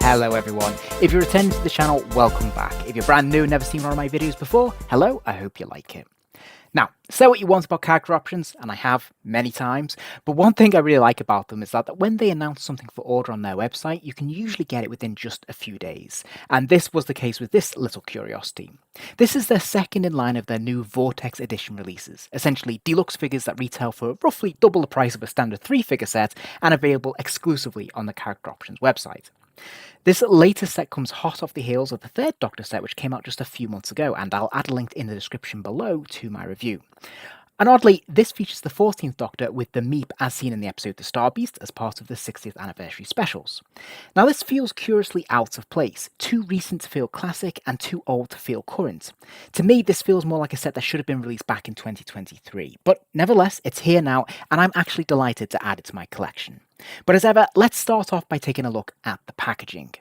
Hello everyone. If you're returning to the channel, welcome back. If you're brand new and never seen one of my videos before, hello, I hope you like it. Now, say what you want about character options, and I have many times, but one thing I really like about them is that when they announce something for order on their website, you can usually get it within just a few days. And this was the case with this little curiosity. This is their second in line of their new Vortex edition releases, essentially deluxe figures that retail for roughly double the price of a standard 3-figure set and available exclusively on the character options website. This latest set comes hot off the heels of the Third Doctor set, which came out just a few months ago, and I'll add a link in the description below to my review. And oddly, this features the 14th Doctor with the Meep as seen in the episode The Star Beast as part of the 60th anniversary specials. Now this feels curiously out of place, too recent to feel classic and too old to feel current. To me, this feels more like a set that should have been released back in 2023, but nevertheless, it's here now, and I'm actually delighted to add it to my collection. But as ever, let's start off by taking a look at the packaging.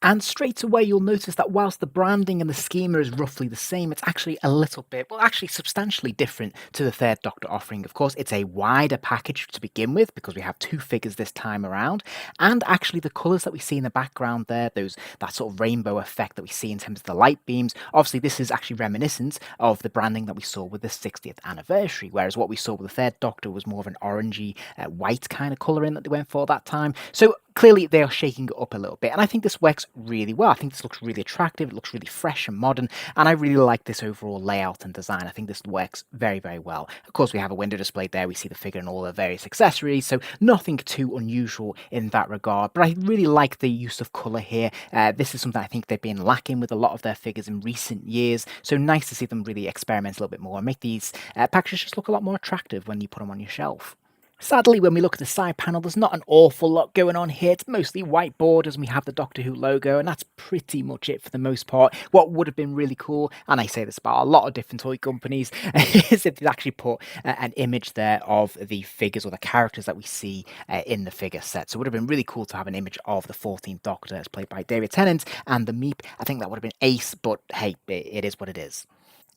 And straight away you'll notice that whilst the branding and the schema is roughly the same, it's actually a little bit, well actually substantially different to the Third Doctor offering. Of course, it's a wider package to begin with because we have 2 figures this time around, and actually the colours that we see in the background there, that sort of rainbow effect that we see in terms of the light beams, obviously this is actually reminiscent of the branding that we saw with the 60th anniversary, whereas what we saw with the Third Doctor was more of an orangey, white kind of colouring that they went for that time. So clearly they are shaking it up a little bit, and I think this works really well. I think this looks really attractive, it looks really fresh and modern, and I really like this overall layout and design. I think this works very, very well. Of course, we have a window display there, we see the figure and all the various accessories, so nothing too unusual in that regard, but I really like the use of colour here. This is something I think they've been lacking with a lot of their figures in recent years, so nice to see them really experiment a little bit more and make these packages just look a lot more attractive when you put them on your shelf. Sadly, when we look at the side panel, there's not an awful lot going on here. It's mostly white borders, and we have the Doctor Who logo, and that's pretty much it for the most part. What would have been really cool, and I say this about a lot of different toy companies, is if they actually put an image there of the figures or the characters that we see in the figure set. So it would have been really cool to have an image of the 14th Doctor as played by David Tennant and the Meep. I think that would have been ace, but hey, it is what it is.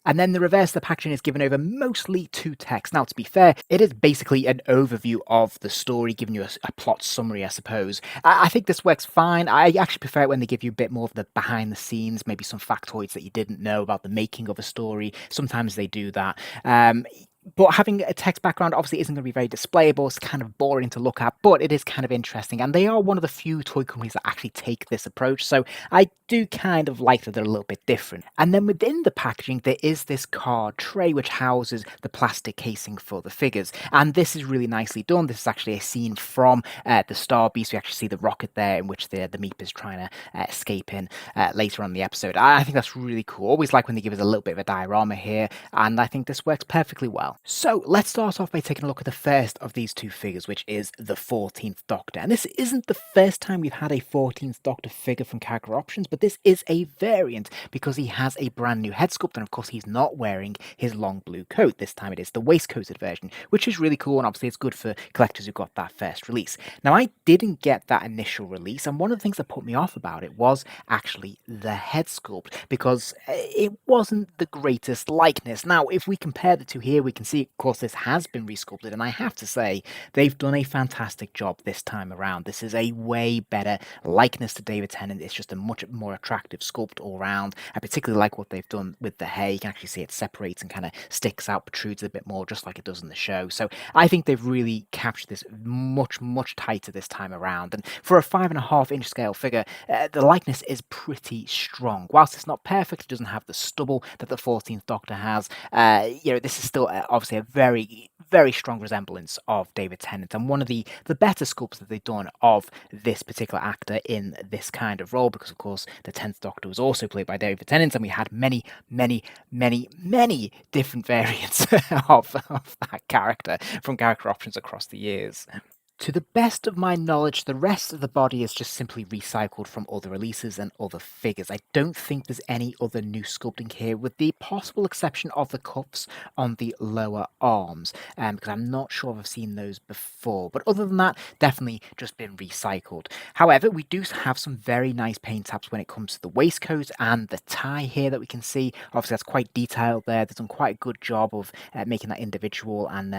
And then the reverse of the packaging is given over mostly to text. Now, to be fair, it is basically an overview of the story, giving you a plot summary, I suppose. I think this works fine. I actually prefer it when they give you a bit more of the behind the scenes, maybe some factoids that you didn't know about the making of a story. Sometimes they do that. But having a text background obviously isn't going to be very displayable. It's kind of boring to look at, but it is kind of interesting. And they are one of the few toy companies that actually take this approach. So I do kind of like that they're a little bit different. And then within the packaging, there is this card tray which houses the plastic casing for the figures. And this is really nicely done. This is actually a scene from the Star Beast. We actually see the rocket there in which the Meep is trying to escape in later on in the episode. I think that's really cool. Always like when they give us a little bit of a diorama here. And I think this works perfectly well. So let's start off by taking a look at the first of these 2 figures, which is the 14th Doctor. And this isn't the first time we've had a 14th Doctor figure from character options, but this is a variant because he has a brand new head sculpt, and of course he's not wearing his long blue coat. This time it is the waistcoated version, which is really cool, and obviously it's good for collectors who got that first release. Now, I didn't get that initial release, and one of the things that put me off about it was actually the head sculpt, because it wasn't the greatest likeness. Now, if we compare the two here, we can see, of course, this has been resculpted, and I have to say, they've done a fantastic job this time around. This is a way better likeness to David Tennant. It's just a much more attractive sculpt all around. I particularly like what they've done with the hair. You can actually see it separates and kind of sticks out, protrudes a bit more, just like it does in the show. So I think they've really captured this much, much tighter this time around. And for a 5.5-inch scale figure, the likeness is pretty strong. Whilst it's not perfect, it doesn't have the stubble that the 14th Doctor has. This is still obviously a very, very strong resemblance of David Tennant, and one of the better sculpts that they've done of this particular actor in this kind of role, because of course the 10th Doctor was also played by David Tennant, and we had many, many, many, many different variants of that character from character options across the years. To the best of my knowledge, the rest of the body is just simply recycled from other releases and other figures. I don't think there's any other new sculpting here, with the possible exception of the cuffs on the lower arms, because I'm not sure if I've seen those before. But other than that, definitely just been recycled. However, we do have some very nice paint taps when it comes to the waistcoat and the tie here that we can see. Obviously, that's quite detailed there. They've done quite a good job of making that individual and,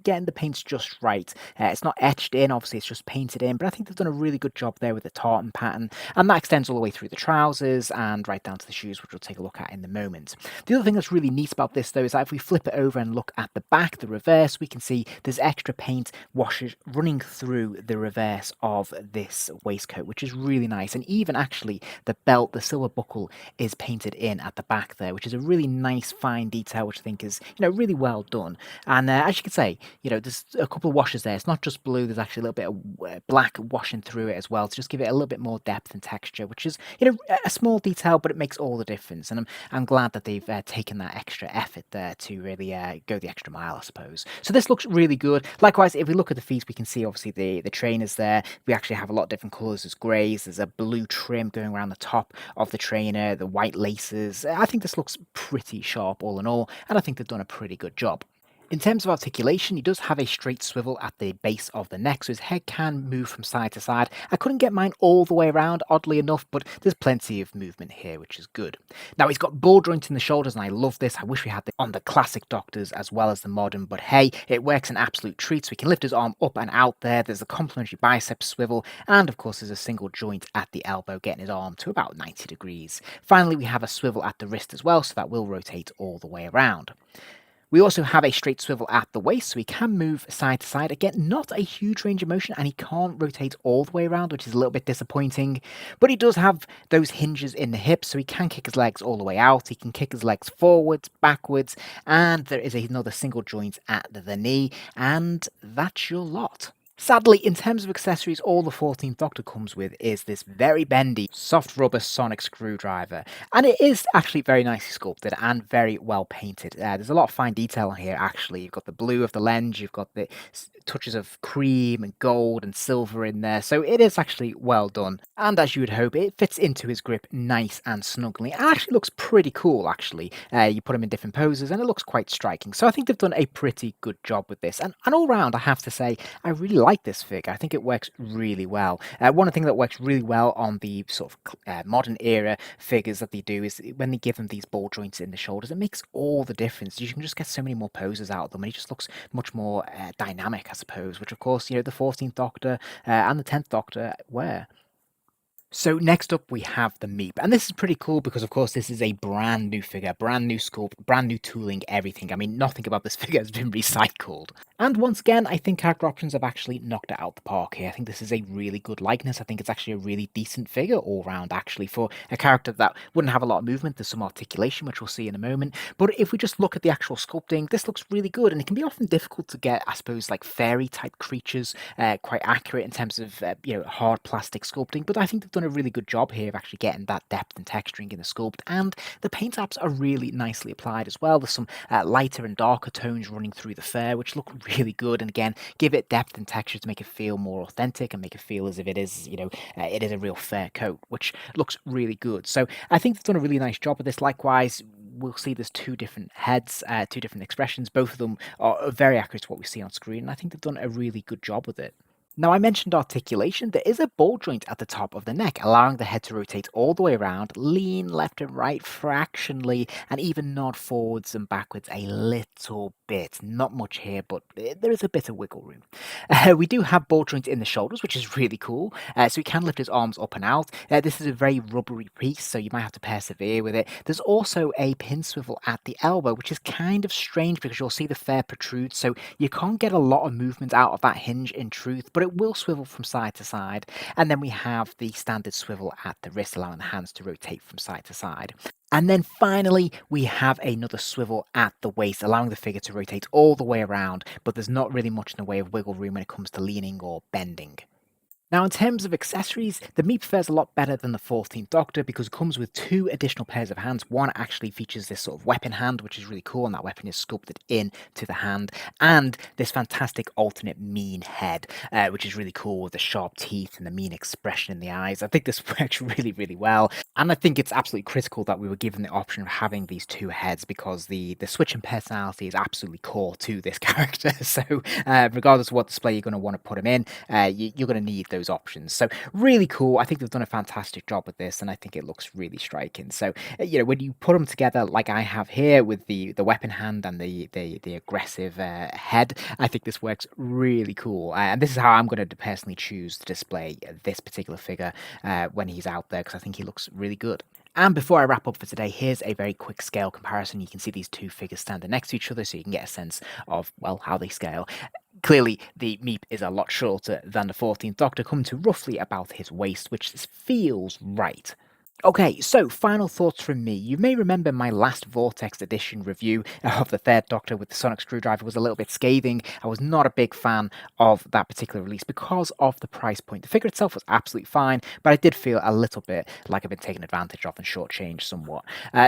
getting the paints just right. It's not etched etched in. Obviously, it's just painted in, but I think they've done a really good job there with the tartan pattern, and that extends all the way through the trousers and right down to the shoes, which we'll take a look at in a moment. The other thing that's really neat about this, though, is that if we flip it over and look at the back, the reverse, we can see there's extra paint washes running through the reverse of this waistcoat, which is really nice. And even actually the belt, the silver buckle, is painted in at the back there, which is a really nice fine detail, which I think is, really well done. And as you can say, there's a couple of washes there. It's not just blue. There's actually a little bit of black washing through it as well to just give it a little bit more depth and texture, which is, a small detail, but it makes all the difference. And I'm glad that they've taken that extra effort there to really go the extra mile, I suppose. So this looks really good. Likewise, if we look at the feet, we can see obviously the trainers there. We actually have a lot of different colours. There's greys, there's a blue trim going around the top of the trainer, the white laces. I think this looks pretty sharp all in all, and I think they've done a pretty good job. In terms of articulation, he does have a straight swivel at the base of the neck, so his head can move from side to side. I couldn't get mine all the way around, oddly enough, but there's plenty of movement here, which is good. Now, he's got ball joints in the shoulders, and I love this. I wish we had this on the classic Doctors as well as the modern, but hey, it works an absolute treat, so he can lift his arm up and out there. There's a complementary bicep swivel, and of course, there's a single joint at the elbow, getting his arm to about 90 degrees. Finally, we have a swivel at the wrist as well, so that will rotate all the way around. We also have a straight swivel at the waist, so he can move side to side. Again, not a huge range of motion, and he can't rotate all the way around, which is a little bit disappointing. But he does have those hinges in the hips, so he can kick his legs all the way out. He can kick his legs forwards, backwards, and there is another single joint at the knee, and that's your lot. Sadly, in terms of accessories, all the 14th Doctor comes with is this very bendy, soft rubber sonic screwdriver. And it is actually very nicely sculpted and very well painted. There's a lot of fine detail here, actually. You've got the blue of the lens, you've got the touches of cream and gold and silver in there. So it is actually well done. And as you would hope, it fits into his grip nice and snugly. And actually looks pretty cool, actually. You put him in different poses and it looks quite striking. So I think they've done a pretty good job with this. And all round, I have to say, I really like this figure. I think it works really well. One of the things that works really well on the sort of modern era figures that they do is when they give them these ball joints in the shoulders, it makes all the difference. You can just get so many more poses out of them, and he just looks much more dynamic, I suppose, which of course, the 14th Doctor and the 10th Doctor wear. So next up we have the Meep, and this is pretty cool because of course this is a brand new figure, brand new sculpt, brand new tooling, everything. I mean, nothing about this figure has been recycled. And once again, I think Character Options have actually knocked it out the park here. I think this is a really good likeness. I think it's actually a really decent figure all round, actually, for a character that wouldn't have a lot of movement. There's some articulation, which we'll see in a moment. But if we just look at the actual sculpting, this looks really good, and it can be often difficult to get, I suppose, like fairy-type creatures quite accurate in terms of, hard plastic sculpting. But I think they've done a really good job here of actually getting that depth and texturing in the sculpt, and the paint apps are really nicely applied as well. There's some lighter and darker tones running through the fur, which look really good, and again give it depth and texture to make it feel more authentic and make it feel as if it is, it is a real fur coat, which looks really good. So I think they've done a really nice job of this. Likewise, we'll see there's two different heads, two different expressions. Both of them are very accurate to what we see on screen, and I think they've done a really good job with it. Now, I mentioned articulation. There is a ball joint at the top of the neck, allowing the head to rotate all the way around, lean left and right fractionally, and even nod forwards and backwards a little bit. Not much here, but there is a bit of wiggle room. We do have ball joints in the shoulders, which is really cool. So he can lift his arms up and out. This is a very rubbery piece, so you might have to persevere with it. There's also a pin swivel at the elbow, which is kind of strange because you'll see the fur protrude, so you can't get a lot of movement out of that hinge in truth, but it will swivel from side to side. And then we have the standard swivel at the wrist, allowing the hands to rotate from side to side. And then finally, we have another swivel at the waist, allowing the figure to rotate all the way around, but there's not really much in the way of wiggle room when it comes to leaning or bending. Now, in terms of accessories, the Meep fares a lot better than the 14th Doctor because it comes with two additional pairs of hands. One actually features this sort of weapon hand, which is really cool, and that weapon is sculpted into the hand, and this fantastic alternate mean head, which is really cool with the sharp teeth and the mean expression in the eyes. I think this works really, really well, and I think it's absolutely critical that we were given the option of having these two heads because the switch in personality is absolutely core to this character. So regardless of what display you're going to want to put him in, you're going to need those options. So really cool. I think they've done a fantastic job with this, and I think it looks really striking. So when you put them together like I have here with the weapon hand and the aggressive head, I think this works really cool. And this is how I'm going to personally choose to display this particular figure when he's out there, because I think he looks really good. And before I wrap up for today, here's a very quick scale comparison. You can see these two figures standing next to each other, so you can get a sense of, well, how they scale. Clearly, the Meep is a lot shorter than the 14th Doctor, coming to roughly about his waist, which feels right. Okay, so final thoughts from me. You may remember my last Vortex edition review of the Third Doctor with the sonic screwdriver was a little bit scathing. I was not a big fan of that particular release because of the price point. The figure itself was absolutely fine, but I did feel a little bit like I've been taken advantage of and shortchanged somewhat.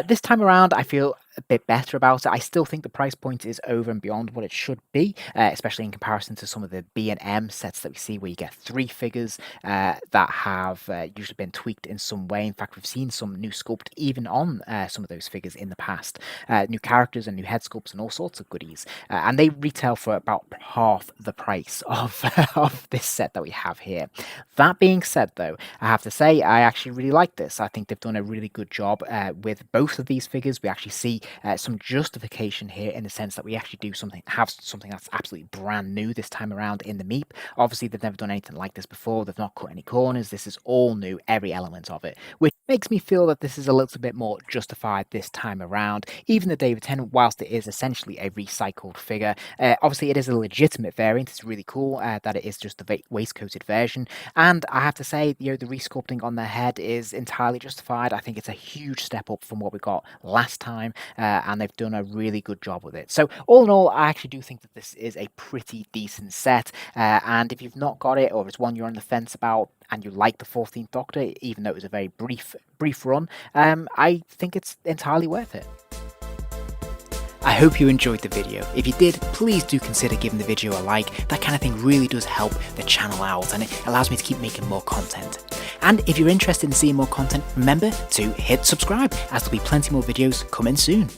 This time around, I feel a bit better about it. I still think the price point is over and beyond what it should be, especially in comparison to some of the B&M sets that we see where you get 3 figures that have usually been tweaked in some way. In fact, we've seen some new sculpt even on some of those figures in the past. New characters and new head sculpts and all sorts of goodies. And they retail for about half the price of, of this set that we have here. That being said, though, I have to say I actually really like this. I think they've done a really good job with both of these figures. We actually see some justification here in the sense that we actually have something that's absolutely brand new this time around in the Meep. Obviously, they've never done anything like this before. They've not cut any corners. This is all new, every element of it, which makes me feel that this is a little bit more justified this time around. Even the David Tennant, whilst it is essentially a recycled figure, obviously it is a legitimate variant. It's really cool that it is just the waistcoated version. And I have to say, the resculpting on their head is entirely justified. I think it's a huge step up from what we got last time, and they've done a really good job with it. So all in all, I actually do think that this is a pretty decent set. And if you've not got it, or it's one you're on the fence about, and you like the 14th Doctor, even though it was a very brief run, I think it's entirely worth it. I hope you enjoyed the video. If you did, please do consider giving the video a like. That kind of thing really does help the channel out, and it allows me to keep making more content. And if you're interested in seeing more content, remember to hit subscribe, as there'll be plenty more videos coming soon.